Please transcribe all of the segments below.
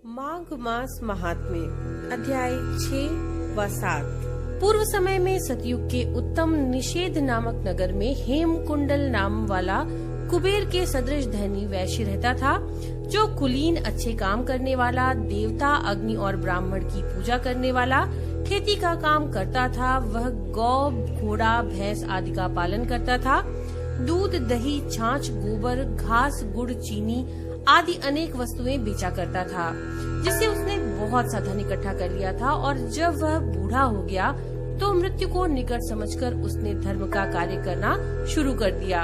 माघ मास महात्म्य अध्याय 6 व 7। पूर्व समय में सतयुग के उत्तम निषेध नामक नगर में हेमकुंडल नाम वाला कुबेर के सदृश धनी वैश्य रहता था, जो कुलीन, अच्छे काम करने वाला, देवता, अग्नि और ब्राह्मण की पूजा करने वाला, खेती का काम करता था। वह गौ, घोड़ा, भैंस आदि का पालन करता था। दूध, दही, छाछ, गोबर, घास, गुड़, चीनी आदि अनेक वस्तुएं बेचा करता था, जिससे उसने बहुत सा धन इकट्ठा कर लिया था। और जब वह बूढ़ा हो गया तो मृत्यु को निकट समझकर उसने धर्म का कार्य करना शुरू कर दिया।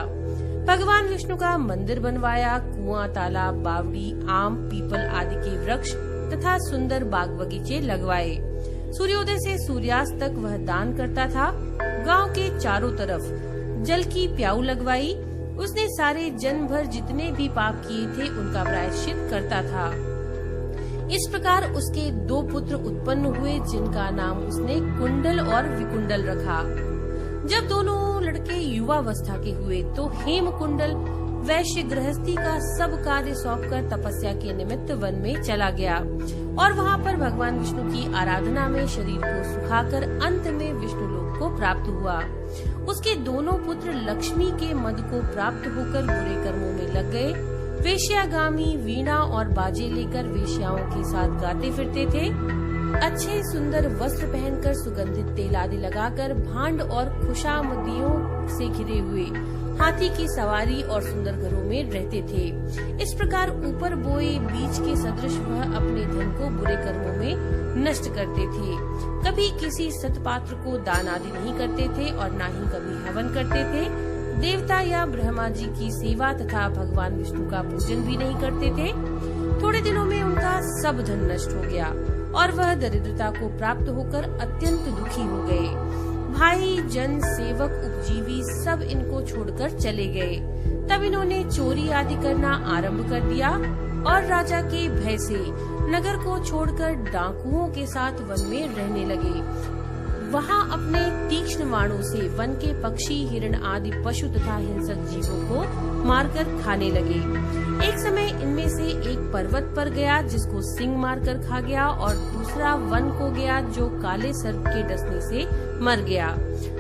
भगवान विष्णु का मंदिर बनवाया, कुआं, तालाब, बावड़ी, आम, पीपल आदि के वृक्ष तथा सुंदर बाग बगीचे लगवाए। सूर्योदय से सूर्यास्त तक वह दान करता था। गांव के चारों तरफ जल की प्याऊ लगवाई। उसने सारे जन्म भर जितने भी पाप किए थे उनका प्रायश्चित करता था। इस प्रकार उसके 2 पुत्र उत्पन्न हुए, जिनका नाम उसने कुंडल और विकुंडल रखा। जब दोनों लड़के युवावस्था के हुए तो हेमकुंडल वैश्य गृहस्थी का सब कार्य सौंपकर तपस्या के निमित्त वन में चला गया और वहाँ पर भगवान विष्णु की आराधना में शरीर को सुखाकर अंत में विष्णु लोक को प्राप्त हुआ। उसके दोनों पुत्र लक्ष्मी के मद को प्राप्त होकर बुरे कर्मों में लग गए। वेश्यागामी वीणा और बाजे लेकर वेश्याओं के साथ गाते फिरते थे। अच्छे सुंदर वस्त्र पहनकर, सुगंधित तेल आदि लगाकर, भांड और खुशामदियों से घिरे हुए हाथी की सवारी और सुंदर घरों में रहते थे। इस प्रकार ऊपर बोए बीज के सदृश वह अपने धन को बुरे कर्मों में नष्ट करते थे। कभी किसी सतपात्र को दान आदि नहीं करते थे और न ही कभी हवन करते थे। देवता या ब्रह्मा जी की सेवा तथा भगवान विष्णु का पूजन भी नहीं करते थे। थोड़े दिनों में उनका सब धन नष्ट हो गया और वह दरिद्रता को प्राप्त होकर अत्यंत दुखी हो गए। भाई, जन, सेवक, उपजीवी सब इनको छोड़कर चले गए। तब इन्होंने चोरी आदि करना आरंभ कर दिया और राजा के भय से नगर को छोड़कर डाकुओं के साथ वन में रहने लगे। वहाँ अपने तीक्ष्ण बाणों से वन के पक्षी, हिरण आदि पशु तथा हिंसक जीवों को मारकर खाने लगे। एक समय इनमें से एक पर्वत पर गया, जिसको सिंह मारकर खा गया, और दूसरा वन को गया, जो काले सर्प के डसने से मर गया।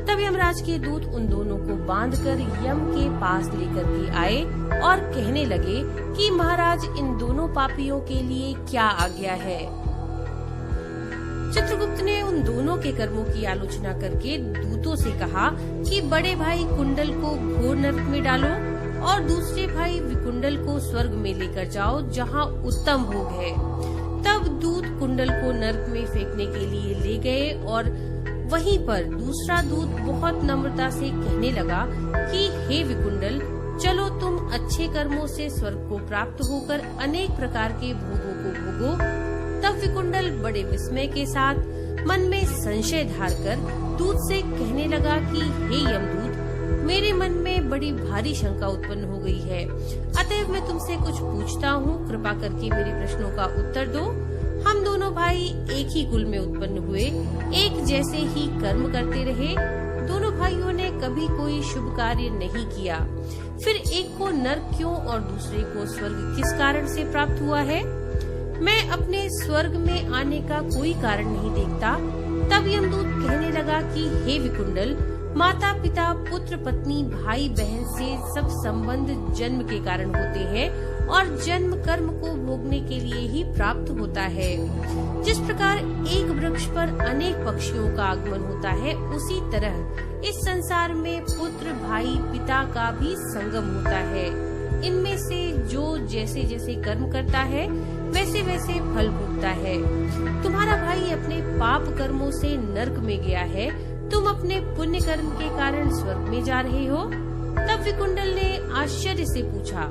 तब यमराज के दूत उन दोनों को बांधकर यम के पास लेकर के आए और कहने लगे कि महाराज, इन दोनों पापियों के लिए क्या आज्ञा है। चित्रगुप्त ने उन दोनों के कर्मों की आलोचना करके दूतों से कहा कि बड़े भाई कुंडल को घोर नरक में डालो और दूसरे भाई विकुंडल को स्वर्ग में लेकर जाओ, जहाँ उत्तम भोग है। तब दूत कुंडल को नरक में फेंकने के लिए ले गए और वहीं पर दूसरा दूत बहुत नम्रता से कहने लगा कि हे विकुंडल, चलो तुम अच्छे कर्मों से स्वर्ग को प्राप्त होकर अनेक प्रकार के भोगों को भोगो। तब विकुंडल बड़े विस्मय के साथ मन में संशय धार कर दूत से कहने लगा कि हे यमदूत, मेरे मन में बड़ी भारी शंका उत्पन्न हो गई है, अतएव मैं तुमसे कुछ पूछता हूँ, कृपा करके मेरे प्रश्नों का उत्तर दो। हम दोनों भाई एक ही कुल में उत्पन्न हुए, एक जैसे ही कर्म करते रहे। दोनों भाइयों ने कभी कोई शुभ कार्य नहीं किया। फिर एक को नरक क्यों और दूसरे को स्वर्ग किस कारण से प्राप्त हुआ है? मैं अपने स्वर्ग में आने का कोई कारण नहीं देखता। तब यमदूत कहने लगा कि हे विकुंडल, माता पिता, पुत्र पत्नी, भाई बहन से सब संबंध जन्म के कारण होते हैं और जन्म कर्म को भोगने के लिए ही प्राप्त होता है। जिस प्रकार एक वृक्ष पर अनेक पक्षियों का आगमन होता है, उसी तरह इस संसार में पुत्र, भाई, पिता का भी संगम होता है। इनमें से जो जैसे जैसे कर्म करता है वैसे वैसे फल भोगता है। तुम्हारा भाई अपने पाप कर्मों से नरक में गया है, तुम अपने पुण्य कर्म के कारण स्वर्ग में जा रहे हो। तब विकुंडल ने आश्चर्य से पूछा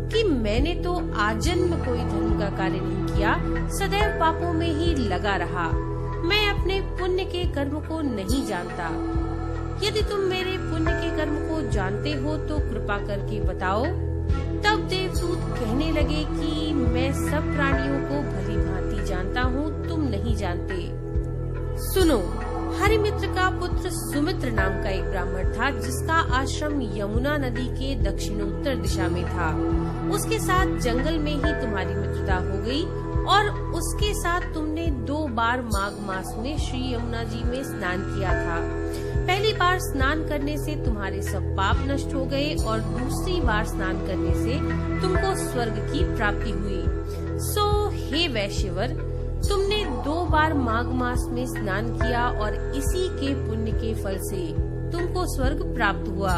कि मैंने तो आजन्म कोई धर्म का कार्य नहीं किया, सदैव पापों में ही लगा रहा। मैं अपने पुण्य के कर्म को नहीं जानता। यदि तुम मेरे पुण्य के कर्म को जानते हो तो कृपा करके बताओ। तब देवदूत कहने लगे कि मैं सब प्राणियों को भली भांति जानता हूँ, तुम नहीं जानते। सुनो, हरिमित्र का पुत्र सुमित्र नाम का एक ब्राह्मण था, जिसका आश्रम यमुना नदी के दक्षिणोत्तर दिशा में था। उसके साथ जंगल में ही तुम्हारी मित्रता हो गई और उसके साथ तुमने 2 बार माघ मास में श्री यमुना जी में स्नान किया था। पहली बार स्नान करने से तुम्हारे सब पाप नष्ट हो गए और दूसरी बार स्नान करने से तुमको स्वर्ग की प्राप्ति हुई। सो हे वैश्यवर, तुमने 2 बार माघ मास में स्नान किया और इसी के पुण्य के फल से तुमको स्वर्ग प्राप्त हुआ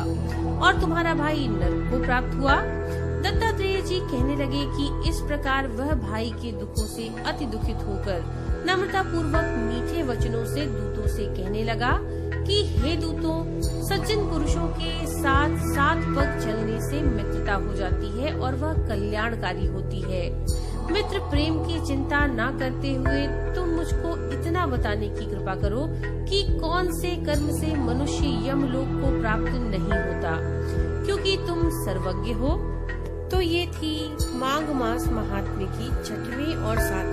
और तुम्हारा भाई नरक को प्राप्त हुआ। दत्तात्रेय जी कहने लगे कि इस प्रकार वह भाई के दुखों से अति दुखित होकर नम्रता पूर्वक मीठे वचनों से दूतों से कहने लगा कि हे दूतों, सज्जन पुरुषों के साथ 7 पग चलने से मित्रता हो जाती है और वह कल्याणकारी होती है। मित्र प्रेम की चिंता न करते हुए तुम मुझको इतना बताने की कृपा करो कि कौन से कर्म से मनुष्य यमलोक को प्राप्त नहीं होता, क्योंकि तुम सर्वज्ञ हो। तो ये थी माघ मास महात्म्य की 6वीं और 7वीं